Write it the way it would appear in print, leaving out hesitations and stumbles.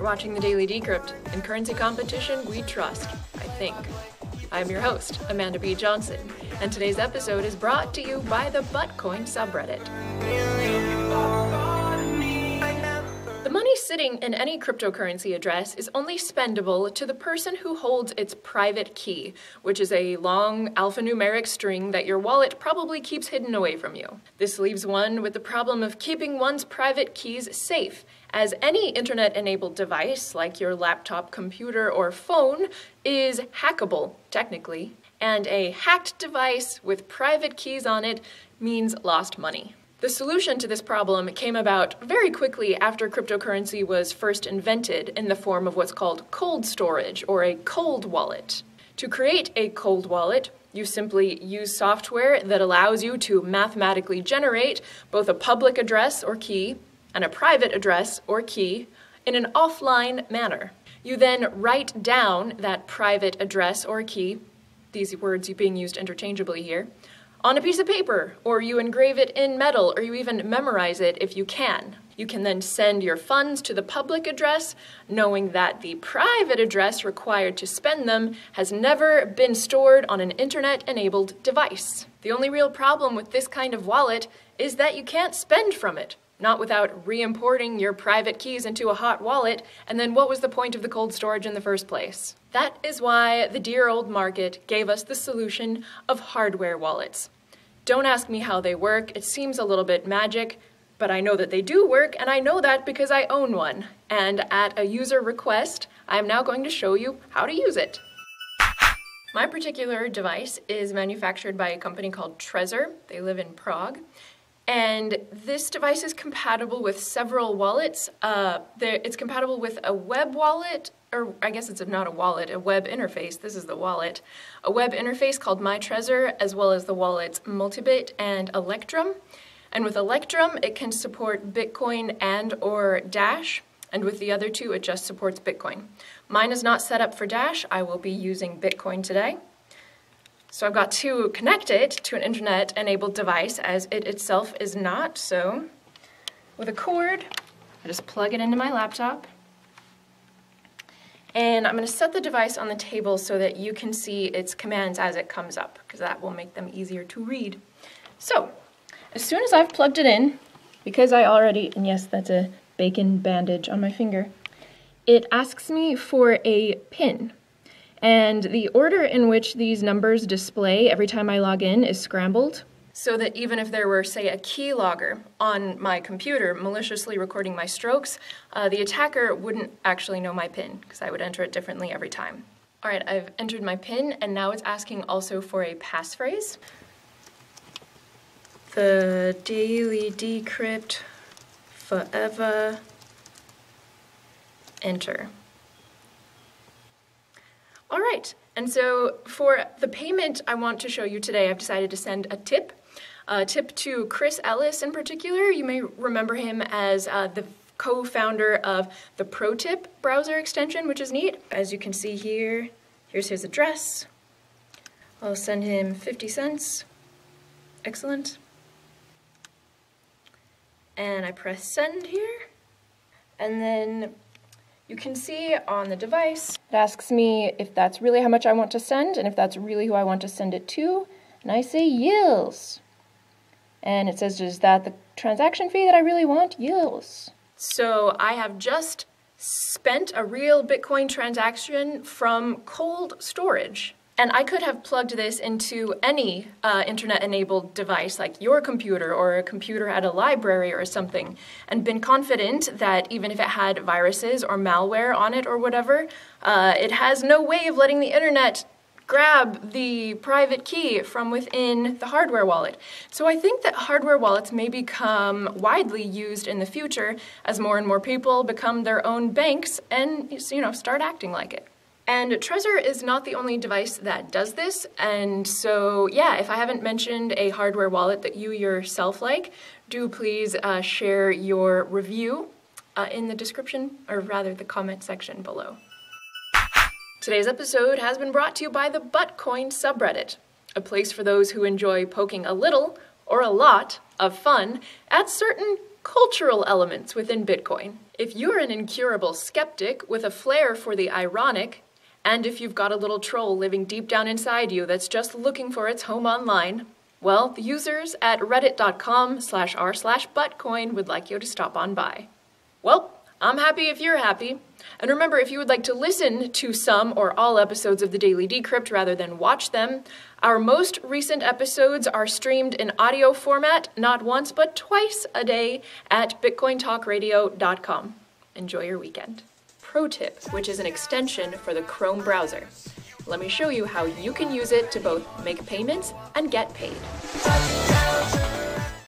watching the Daily Decrypt. In currency competition, we trust, I think. I'm your host, Amanda B. Johnson, and today's episode is brought to you by the Buttcoin subreddit. The money sitting in any cryptocurrency address is only spendable to the person who holds its private key, which is a long alphanumeric string that your wallet probably keeps hidden away from you. This leaves one with the problem of keeping one's private keys safe, as any internet-enabled device, like your laptop, computer, or phone, is hackable, technically, and a hacked device with private keys on it means lost money. The solution to this problem came about very quickly after cryptocurrency was first invented in the form of what's called cold storage, or a cold wallet. To create a cold wallet, you simply use software that allows you to mathematically generate both a public address or key and a private address or key in an offline manner. You then write down that private address or key, these words being used interchangeably here, on a piece of paper, or you engrave it in metal, or you even memorize it if you can. You can then send your funds to the public address, knowing that the private address required to spend them has never been stored on an internet-enabled device. The only real problem with this kind of wallet is that you can't spend from it, not without re-importing your private keys into a hot wallet, and then what was the point of the cold storage in the first place? That is why the dear old market gave us the solution of hardware wallets. Don't ask me how they work, it seems a little bit magic, but I know that they do work, and I know that because I own one. And at a user request, I am now going to show you how to use it. My particular device is manufactured by a company called Trezor. They live in Prague. And this device is compatible with several wallets. It's compatible with a web wallet, or I guess it's not a wallet, a web interface. This is the wallet. A web interface called MyTrezor, as well as the wallets Multibit and Electrum. And with Electrum, it can support Bitcoin and or Dash. And with the other two, it just supports Bitcoin. Mine is not set up for Dash. I will be using Bitcoin today. So I've got to connect it to an internet-enabled device, as it itself is not. So with a cord, I just plug it into my laptop. And I'm going to set the device on the table so that you can see its commands as it comes up, because that will make them easier to read. So as soon as I've plugged it in, because I already, and yes, that's a bacon bandage on my finger, it asks me for a PIN. And the order in which these numbers display every time I log in is scrambled, so that even if there were, say, a keylogger on my computer maliciously recording my strokes, the attacker wouldn't actually know my PIN, because I would enter it differently every time. All right, I've entered my PIN, and now it's asking also for a passphrase. The Daily Decrypt forever. Enter. All right, and so for the payment I want to show you today, I've decided to send a tip to Chris Ellis in particular. You may remember him as the co-founder of the ProTip browser extension, which is neat. As you can see here, here's his address. I'll send him 50 cents. Excellent. And I press send here, and then you can see on the device, it asks me if that's really how much I want to send and if that's really who I want to send it to, and I say yes. And it says, is that the transaction fee that I really want? Yes. So I have just spent a real Bitcoin transaction from cold storage. And I could have plugged this into any internet-enabled device, like your computer or a computer at a library or something, and been confident that even if it had viruses or malware on it or whatever, it has no way of letting the internet grab the private key from within the hardware wallet. So I think that hardware wallets may become widely used in the future as more and more people become their own banks and, you know, start acting like it. And Trezor is not the only device that does this, and so yeah, if I haven't mentioned a hardware wallet that you yourself like, do please share your review in the description, or rather the comment section below. Today's episode has been brought to you by the Buttcoin subreddit, a place for those who enjoy poking a little or a lot of fun at certain cultural elements within Bitcoin. If you're an incurable skeptic with a flair for the ironic, and if you've got a little troll living deep down inside you that's just looking for its home online, well, the users at reddit.com/r/buttcoin would like you to stop on by. Well, I'm happy if you're happy. And remember, if you would like to listen to some or all episodes of the Daily Decrypt rather than watch them, our most recent episodes are streamed in audio format not once but twice a day at bitcointalkradio.com. Enjoy your weekend. Pro Tip, which is an extension for the Chrome browser. Let me show you how you can use it to both make payments and get paid.